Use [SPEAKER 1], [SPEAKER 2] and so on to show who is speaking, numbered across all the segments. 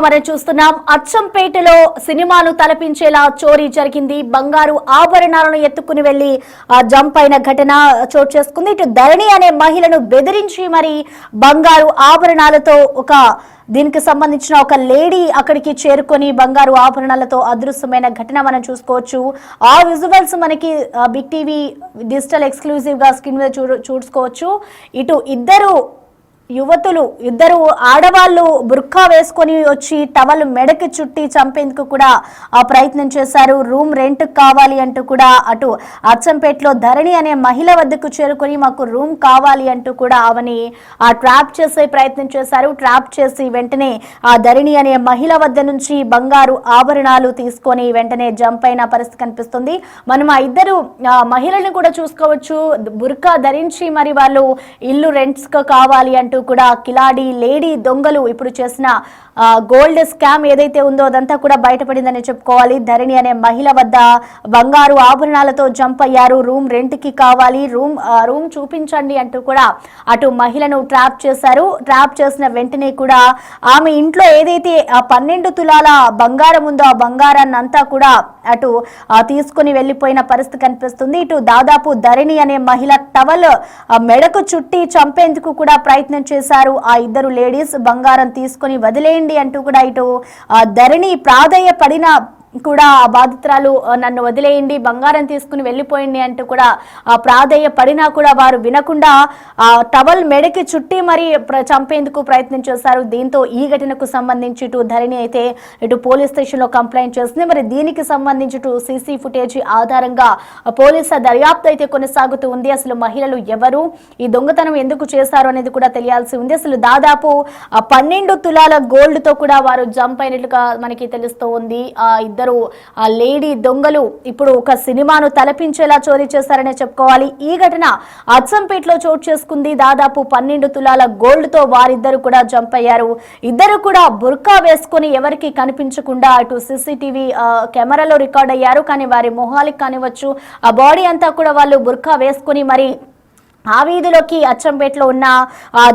[SPEAKER 1] మనం చూస్తున్నాం అచ్చంపేటలో సినిమాను తలపించేలా చోరీ జరిగింది. బంగారు ఆభరణాలను ఎత్తుకుని వెళ్లి జంప్ అయిన ఘటన చోటు చేసుకుంది. ఇటు ధరణి అనే మహిళను బెదిరించి మరి బంగారు ఆభరణాలతో దీనికి సంబంధించిన ఒక లేడీ అక్కడికి చేరుకొని బంగారు ఆభరణాలతో అదృశ్యమైన ఘటన మనం చూసుకోవచ్చు. ఆ విజువల్స్ మనకి బిగ్ టీవీ డిజిటల్ ఎక్స్క్లూజివ్ గా స్క్రీన్ మీద చూసుకోవచ్చు. ఇటు ఇద్దరు ఆడవాళ్ళు బుర్కా వేసుకొని వచ్చి టవల్ మెడకి చుట్టి చంపేందుకు కూడా ప్రయత్నం చేశారు. రూమ్ రెంట్ కావాలి అంటూ కూడా అటు అచ్చంపేటలో ధరణి అనే మహిళ వద్దకు చేరుకొని మాకు రూమ్ కావాలి అంటూ కూడా ఆమెని ట్రాప్ చేసే ప్రయత్నం చేశారు. ట్రాప్ చేసి వెంటనే ఆ ధరణి అనే మహిళ వద్ద నుంచి బంగారు ఆభరణాలు తీసుకొని వెంటనే జంప్ అయిన పరిస్థితి కనిపిస్తుంది. మనం ఆ ఇద్దరు మహిళలను కూడా చూసుకోవచ్చు. బుర్కా ధరించి మరి వాళ్ళు ఇల్లు రెంట్స్ కావాలి అంటూ కూడా కిలాడి లేడీ దొంగలు ఇప్పుడు చేసిన గోల్డ్ స్కామ్ ఏదైతే ఉందో అదంతా కూడా బయటపడిందని చెప్పుకోవాలి. ధరణి అనే మహిళ వద్ద బంగారు ఆభరణాలతో జంప్ అయ్యారు. రూమ్ రెంట్ కి కావాలి, రూమ్ చూపించండి అంటూ కూడా అటు మహిళను ట్రాప్ చేశారు. ట్రాప్ చేసిన వెంటనే కూడా ఆమె ఇంట్లో ఏదైతే 12 తులాల బంగారం ఉందో ఆ బంగారాన్ని అంతా కూడా అటు తీసుకుని వెళ్లిపోయిన పరిస్థితి కనిపిస్తుంది. ఇటు దాదాపు ధరణి అనే మహిళ టవల్ మెడకు చుట్టి చంపేందుకు కూడా ప్రయత్నం చేశారు. ఆ ఇద్దరు లేడీస్ బంగారం తీసుకుని వదిలేయండి అంటూ కూడా ఇటు ధరణి ప్రాధేయపడిన కూడా బాధితురాలు నన్ను వదిలేయండి, బంగారం తీసుకుని వెళ్ళిపోయింది అంటూ కూడా ప్రాధేయపడినా కూడా వారు వినకుండా టవల్ మెడకి చుట్టి మరి చంపేందుకు ప్రయత్నం చేశారు. దీంతో ఈ ఘటనకు సంబంధించి ఇటు ధరణి అయితే ఇటు పోలీస్ స్టేషన్ లో కంప్లైంట్ చేస్తుంది. మరి దీనికి సంబంధించి ఇటు సీసీ ఫుటేజ్ ఆధారంగా పోలీసుల దర్యాప్తు అయితే కొనసాగుతూ ఉంది. అసలు మహిళలు ఎవరు, ఈ దొంగతనం ఎందుకు చేశారు అనేది కూడా తెలియాల్సి ఉంది. అసలు దాదాపు 12 తులాల గోల్డ్ తో కూడా వారు జంప్ అయినట్లుగా మనకి తెలుస్తూ ఉంది. ఇద్దరు లేడీ దొంగలు ఇప్పుడు ఒక సినిమాను తలపించేలా చోరీ చేశారనే చెప్పుకోవాలి. ఈ ఘటన అచ్చంపేటలో చోటు చేసుకుంది. దాదాపు 12 తులాల గోల్డ్ తో వారిద్దరు కూడా జంప్ అయ్యారు. ఇద్దరు కూడా బుర్కా వేసుకుని ఎవరికి కనిపించకుండా అటు సీసీటీవీ కెమెరాలో రికార్డ్ అయ్యారు. కానీ వారి మొహాలకు కానివచ్చు ఆ బాడీ అంతా కూడా వాళ్ళు బుర్కా వేసుకుని మరి ఆ వీధిలోకి అచ్చంపేటలో ఉన్న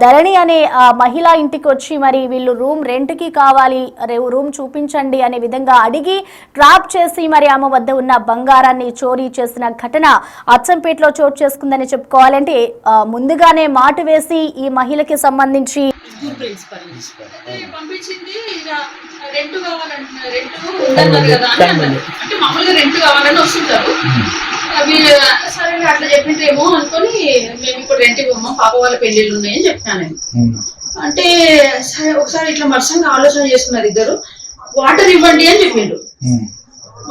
[SPEAKER 1] ధరణి అనే మహిళా ఇంటికి వచ్చి మరి వీళ్ళు రూమ్ రెంట్ కి కావాలి, రూమ్ చూపించండి అనే విధంగా అడిగి ట్రాప్ చేసి మరి ఆమె వద్ద ఉన్న బంగారాన్ని చోరీ చేసిన ఘటన అచ్చంపేటలో చోటు చేసుకుందని చెప్పుకోవాలంటే ముందుగానే మాట వేసి ఈ మహిళకి సంబంధించి
[SPEAKER 2] అవి సరే అట్లా చెప్పిండ్రేమో అనుకొని మేము ఇప్పుడు రెంట్ ఇవ్వమా, పాప వాళ్ళ పెళ్లిళ్ళు ఉన్నాయని చెప్పినాను నేను. అంటే సరే ఒకసారి ఇట్లా మర్సంగా ఆలోచన చేస్తున్నారు ఇద్దరు. వాటర్ ఇవ్వండి అని చెప్పిండు.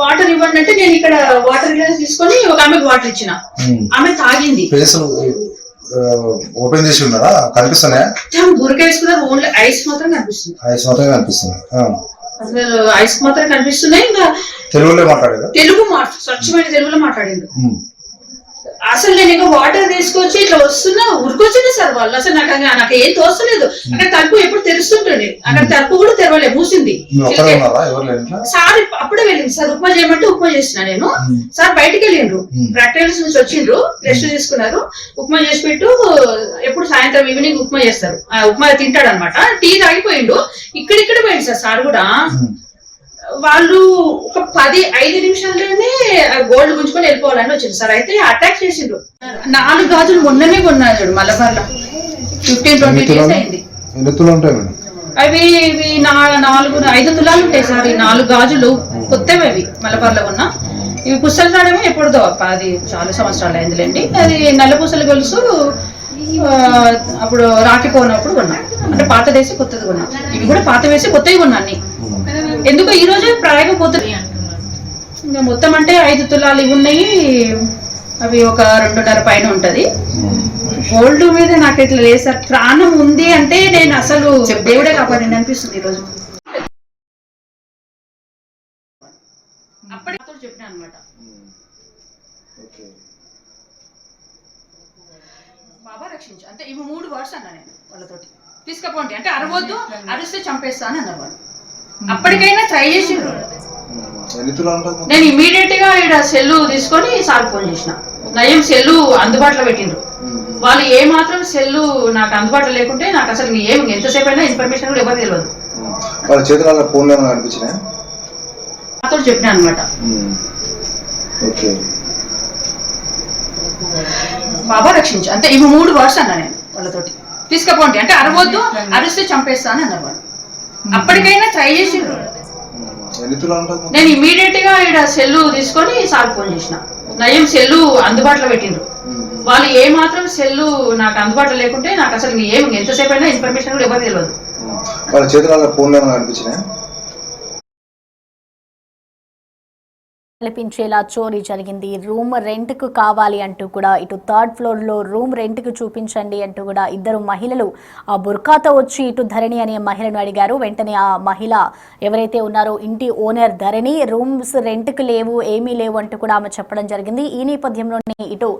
[SPEAKER 2] వాటర్ ఇవ్వండి అంటే నేను ఇక్కడ వాటర్ గ్లాస్ తీసుకొని ఒక ఆమెకు వాటర్ ఇచ్చిన. ఆమె తాగింది.
[SPEAKER 3] ఓపెన్ చేసి ఉన్నారా? కనిపిస్తున్నాయా?
[SPEAKER 2] బురక వేసుకున్నారు. ఓన్లీ ఐస్ మాత్రం కనిపిస్తుంది.
[SPEAKER 3] ఐస్ మాత్రం కనిపిస్తుంది.
[SPEAKER 2] అసలు ఐస్ మాత్రం కనిపిస్తున్నాయి. ఇంకా
[SPEAKER 3] తెలుగులో మాట్లాడారు.
[SPEAKER 2] స్వచ్ఛమైన తెలుగులో మాట్లాడిండు. అసలు నేను ఇంకా వాటర్ తీసుకొచ్చి ఇట్లా వస్తున్నా ఉరికొచ్చింది సార్ వాళ్ళు. అసలు నాకు ఏం తోస్తలేదు. అక్కడ తలుపు ఎప్పుడు తెరుస్తుంటుంది, అక్కడ తలుపు కూడా తెరవలేదు, మూసింది. సార్ అప్పుడే వెళ్ళింది సార్. ఉప్మా చేయమంటే ఉప్మా చేసిన నేను. సార్ బయటకు వెళ్ళిండ్రు, ప్రాక్టికల్స్ నుంచి వచ్చిండ్రు, రెస్ట్ తీసుకున్నారు. ఉప్మా చేసి పెట్టు, ఎప్పుడు సాయంత్రం ఈవినింగ్ ఉప్మా చేస్తారు. ఉప్మా తింటాడు అనమాట. టీ తాగిపోయిండు. ఇక్కడిక్కడ పోయింది సార్ కూడా. వాళ్ళు ఒక 10-5 నిమిషాల్లోనే గోల్డ్ గుంజుకొని వెళ్ళిపోవాలని వచ్చింది సార్. అయితే అటాక్ చేసిండ్రు. 4 గాజులు మొన్ననే కొన్నాడు మలబార్లో. 15-20 డేస్ అయింది. అవి 5 తులాలు ఉంటాయి సార్. ఈ 4 గాజులు కొత్తవి, అవి మలబార్లో కొన్నా. ఇవి పుస్తలు రావడమే ఎప్పుడుదో, అది చాలా సంవత్సరాలు అయిందిలేండి. అది నల్ల పూసలు గొలుసు అప్పుడు రాకిపోయినప్పుడు కొన్నా. అంటే పాత వేసి కొత్తది కొన్నా. ఇవి కూడా పాత వేసి కొత్తవి కొన్నా అన్ని. ఎందుకు ఈ రోజు ప్రయోగం పోతుంది. ఇంకా మొత్తం అంటే 5 తులాలు ఇవి ఉన్నాయి. అవి ఒక 2.5 పైన ఉంటది. గోల్డ్ మీద నాకు ఇట్లా లేదు సార్. ప్రాణం ఉంది అంటే నేను అసలు దేవుడే కాపాడండి అనిపిస్తుంది ఈరోజు. అప్పుడే చెప్పినా అనమాట, బాబా రక్షించు అంటే. ఇవి 3 వర్డ్స్ అన్నా నేను వాళ్ళతోటి. తీసుకపోండి అంటే అరవద్దు, అరిస్తే చంపేస్తాను అన్నారు వాళ్ళు. అప్పటికైనా ట్రై చేసిండ్రు. నేను ఇమీడియట్ గా ఇక్కడ సెల్లు తీసుకొని సార్ ఫోన్ చేసిన. నయం సెల్లు అందుబాటులో పెట్టిండ్రు. వాళ్ళు ఏ మాత్రం సెల్లు నాకు అందుబాటులో లేకుంటే నాకు అసలు ఎంతసేపు అయినా ఇన్ఫర్మేషన్ కూడా ఎవరు తెలియదు.
[SPEAKER 3] వాళ్ళ చేతుల ఫోన్లు ఏమైనా అనిపించినాయి?
[SPEAKER 2] నాతో చెప్పినా అనమాట.
[SPEAKER 3] ఓకే.
[SPEAKER 2] బాబా రక్షించు అంటే ఇవి 3 వర్డ్స్ అన్నా నేను వాళ్ళతోటి. తీసుకపోండి అంటే అరవద్దు, అరిస్తే చంపేస్తా అని అన్నారు వాళ్ళు. అప్పటికైనా ట్రై చేసిండ్రు. నేను ఇమీడియట్ గా ఇక్కడ సెల్లు తీసుకొని సార్ ఫోన్ చేసిన. నయం సెల్లు అందుబాటులో పెట్టిండ్రు. వాళ్ళు ఏ మాత్రం సెల్లు నాకు అందుబాటులో లేకుంటే నాకు అసలు ఎంతసేపు అయినా ఇన్ఫర్మేషన్ కూడా ఎవరు తెలియదు.
[SPEAKER 3] వాళ్ళ చేతుల ఫోన్లు ఏమైనా అనిపించినాయి?
[SPEAKER 1] కల్పించేలా చోరీ జరిగింది. రూమ్ రెంట్ కు కావాలి అంటూ కూడా ఇటు 3rd ఫ్లోర్ లో రూమ్ రెంట్ కు చూపించండి అంటూ కూడా ఇద్దరు మహిళలు ఆ బుర్కాతో వచ్చి ఇటు ధరణి అనే మహిళను అడిగారు. వెంటనే ఆ మహిళ ఎవరైతే ఉన్నారో ఇంటి ఓనర్ ధరణి రూమ్స్ రెంట్ కు లేవు, ఏమీ లేవు అంటూ కూడా ఆమె చెప్పడం జరిగింది. ఈ నేపథ్యంలోనే ఇటు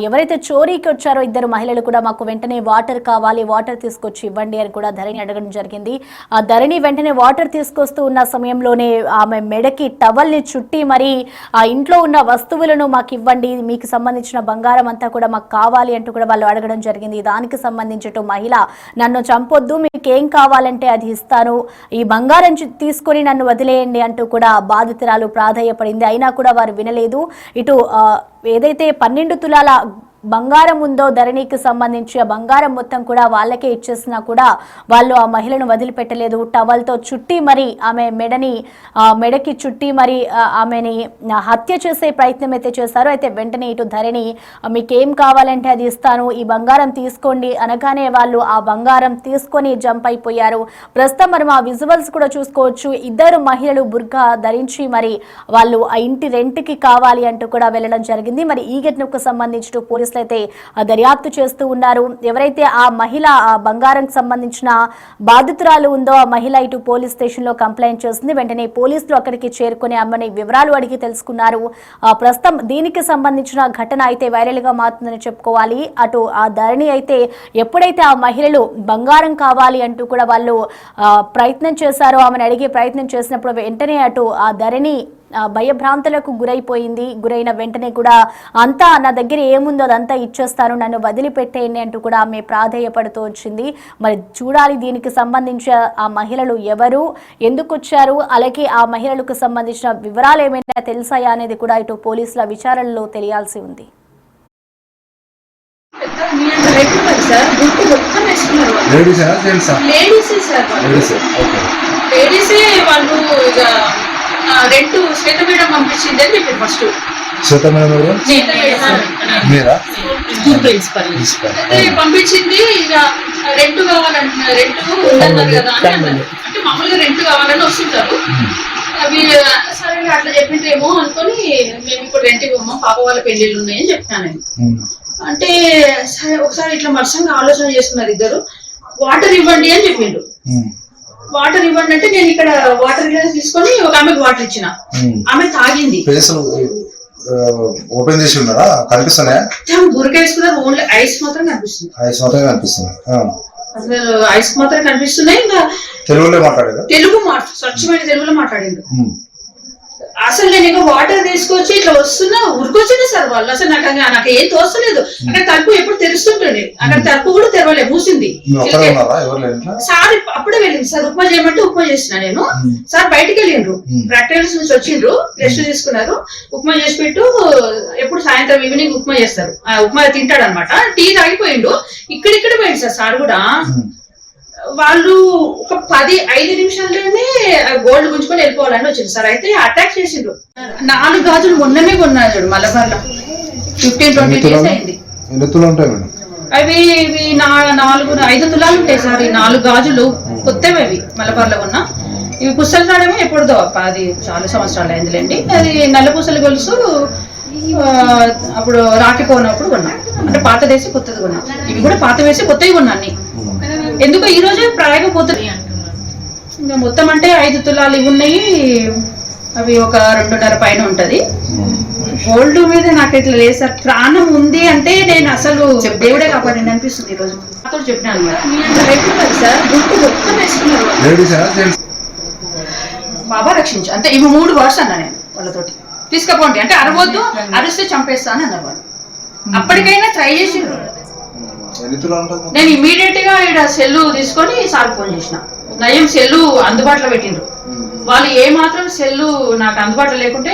[SPEAKER 1] ఎవరైతే చోరీకి వచ్చారో ఇద్దరు మహిళలు కూడా మాకు వెంటనే వాటర్ కావాలి, వాటర్ తీసుకొచ్చి ఇవ్వండి అని కూడా ధరణి అడగడం జరిగింది. ఆ ధరణి వెంటనే వాటర్ తీసుకొస్తూ ఉన్న సమయంలోనే ఆమె మెడకి టవల్ ని చుట్టి మరి ఆ ఇంట్లో ఉన్న వస్తువులను మాకు ఇవ్వండి, మీకు సంబంధించిన బంగారం అంతా కూడా మాకు కావాలి అంటూ కూడా వాళ్ళు అడగడం జరిగింది. దానికి సంబంధించి మహిళ నన్ను చంపొద్దు, మీకు ఏం కావాలంటే అది ఇస్తాను, ఈ బంగారం తీసుకొని నన్ను వదిలేయండి అంటూ కూడా బాధితురాలు ప్రాధేయపడింది. అయినా కూడా వారు వినలేదు. ఇటు ఏదైతే 12 తులాల బంగారం ఉందో ధరణికి సంబంధించి ఆ బంగారం మొత్తం కూడా వాళ్ళకే ఇచ్చేసినా కూడా వాళ్ళు ఆ మహిళను వదిలిపెట్టలేదు. టవల్తో చుట్టి మరి ఆమె మెడకి చుట్టి మరి ఆమెని హత్య చేసే ప్రయత్నం అయితే చేశారు. అయితే వెంటనే ఇటు ధరణి మీకేం కావాలంటే అది ఇస్తాను, ఈ బంగారం తీసుకోండి అనగానే వాళ్ళు ఆ బంగారం తీసుకొని జంప్ అయిపోయారు. ప్రస్తుతం మనం ఆ విజువల్స్ కూడా చూసుకోవచ్చు. ఇద్దరు మహిళలు బుర్కా ధరించి మరి వాళ్ళు ఆ ఇంటి రెంట్కి కావాలి అంటూ కూడా వెళ్ళడం జరిగింది. మరి ఈ ఘటనకు సంబంధించి పోలీసులు అయితే దర్యాప్తు చేస్తూ ఉన్నారు. ఎవరైతే ఆ మహిళ ఆ బంగారంకి సంబంధించిన బాధితురాలు ఉందో ఆ మహిళ ఇటు పోలీస్ స్టేషన్ లో కంప్లైంట్ చేసింది. వెంటనే పోలీసులు అక్కడికి చేరుకుని అమ్మని వివరాలు అడిగి తెలుసుకున్నారు. ప్రస్తుతం దీనికి సంబంధించిన ఘటన అయితే వైరల్ గా మారుతుందని చెప్పుకోవాలి. అటు ఆ ధరణి అయితే ఎప్పుడైతే ఆ మహిళలు బంగారం కావాలి అంటూ కూడా వాళ్ళు ప్రయత్నం చేశారో, ఆమెను అడిగే ప్రయత్నం చేసినప్పుడు వెంటనే అటు ఆ ధరణి భయభ్రాంతులకు గురైన వెంటనే కూడా అంతా నా దగ్గర ఏముందో అదంతా ఇచ్చేస్తాను, నన్ను వదిలిపెట్టేయండి అంటూ కూడా ఆమె ప్రాధేయపడుతూ వచ్చింది. మరి చూడాలి దీనికి సంబంధించి ఆ మహిళలు ఎవరు, ఎందుకు వచ్చారు, అలాగే ఆ మహిళలకు సంబంధించిన వివరాలు ఏమైనా తెలిసాయా అనేది కూడా ఇటు పోలీసుల విచారణలో తెలియాల్సి ఉంది.
[SPEAKER 2] రెంట్ శ్వేత మేడం పంపించింది అని చెప్పారు. ఫస్ట్ పంపించింది. ఇక రెంట్ కావాలంటున్నారు, రెంట్ ఉండన్నారు కదా అని అంటే మామూలుగా రెంట్ కావాలని వస్తుంటారు. అవి సరే అట్లా చెప్పిండ్రేమో అనుకొని మేము ఇప్పుడు రెంట్ ఇవ్వమా, పాప వాళ్ళ పెళ్లిళ్ళు ఉన్నాయని చెప్పినా నేను. అంటే సరే ఒకసారి ఇట్లా మత్సంగా ఆలోచన చేస్తున్నారు ఇద్దరు. వాటర్ ఇవ్వండి అని చెప్పిండు. వాటర్ ఇవ్వండి అంటే నేను ఇక్కడ వాటర్ గ్లాస్ తీసుకొని ఒక ఆమెకు వాటర్ ఇచ్చిన. ఆమె తాగింది.
[SPEAKER 3] ఓపెన్ చేసి ఉన్నారా? కనిపిస్తున్నాయా?
[SPEAKER 2] బురక వేసుకున్నారు. ఓన్లీ ఐస్ మాత్రం కనిపిస్తుంది.
[SPEAKER 3] ఐస్ మాత్రం కనిపిస్తుంది.
[SPEAKER 2] అసలు ఐస్ మాత్రం కనిపిస్తున్నాయి. ఇంకా
[SPEAKER 3] తెలుగులో మాట్లాడేదా?
[SPEAKER 2] స్వచ్ఛమైన తెలుగులో మాట్లాడిండు. అసలు నేను ఇంకా వాటర్ తీసుకొచ్చి ఇట్లా వస్తున్నా ఉరికొచ్చింది సార్ వాళ్ళు. అసలు నాకు ఏం తోస్తలేదు. అక్కడ తలుపు ఎప్పుడు తెరుస్తుంటుంది, అక్కడ తలుపు కూడా తెరవలేదు, మూసింది. సార్ అప్పుడే వెళ్ళింది సార్. ఉప్మా చేయమంటే ఉప్మా చేసిన నేను. సార్ బయటికి వెళ్ళిండ్రు, ప్రాక్టీస్ నుంచి వచ్చిండ్రు, రెస్ట్ తీసుకున్నారు. ఉప్మా చేసి పెట్టు, ఎప్పుడు సాయంత్రం ఈవినింగ్ ఉప్మా చేస్తారు, ఉప్మా తింటాడు అనమాట. టీ తాగిపోయిండు. ఇక్కడిక్కడ పోయింది సార్ కూడా. వాళ్ళు ఒక 10-5 నిమిషాల్లోనే గోల్డ్ గుంజుకొని వెళ్ళిపోవాలని వచ్చింది సార్. అయితే అటాక్ చేసిండ్రు. 4 గాజులు మొన్ననే కొన్నారు చూడు మలబార్ లో. 15-20 డేస్ అయింది. అవి 5 తులాలు ఉంటాయి సార్. ఈ 4 గాజులు కొత్తవి, అవి మలబార్ లో కొన్నా. ఇవి పుస్తల తాడేమో ఎప్పుడుదో, అది చాలా సంవత్సరాలు అయిందిలేండి. అది నల్ల పూసలు గొలుసు అప్పుడు రాకపోయినప్పుడు కొన్నా. అంటే పాత వేసి కొత్తది కొన్నా. ఇవి కూడా పాత వేసి కొత్తవి కొన్నా అన్ని. ఎందుకో ఈ రోజే ప్రాయకపోతుంది. ఇంకా మొత్తం అంటే 5 తులాలు ఇవి ఉన్నాయి. అవి ఒక 2.5 పైన ఉంటది. గోల్డ్ మీద నాకు ఇట్లా లేదు సార్. ప్రాణం ఉంది అంటే నేను అసలు దేవుడే కాపాడండి అనిపిస్తుంది ఈ రోజు. నాతో చెప్పినాను సార్. మొత్తం వేసుకున్నారు. బాబా రక్షించు అంటే ఇవి 3 వర్డ్స్ అన్నా నేను వాళ్ళతోటి. తీసుకపోండి అంటే అరవద్దు, అరిస్తే చంపేస్తా అని అన్నారు వాళ్ళు. అప్పటికైనా ట్రై చేసిండ్రు.
[SPEAKER 3] ఎన్ని తులాలు ఉంటుంది?
[SPEAKER 2] నేను ఇమీడియట్ గా ఇక్కడ సెల్లు తీసుకొని సార్ ఫోన్ చేసిన. నయం సెల్లు అందుబాటులో పెట్టిండ్రు వాళ్ళు. ఏ మాత్రం సెల్లు నాకు అందుబాటులో లేకుంటే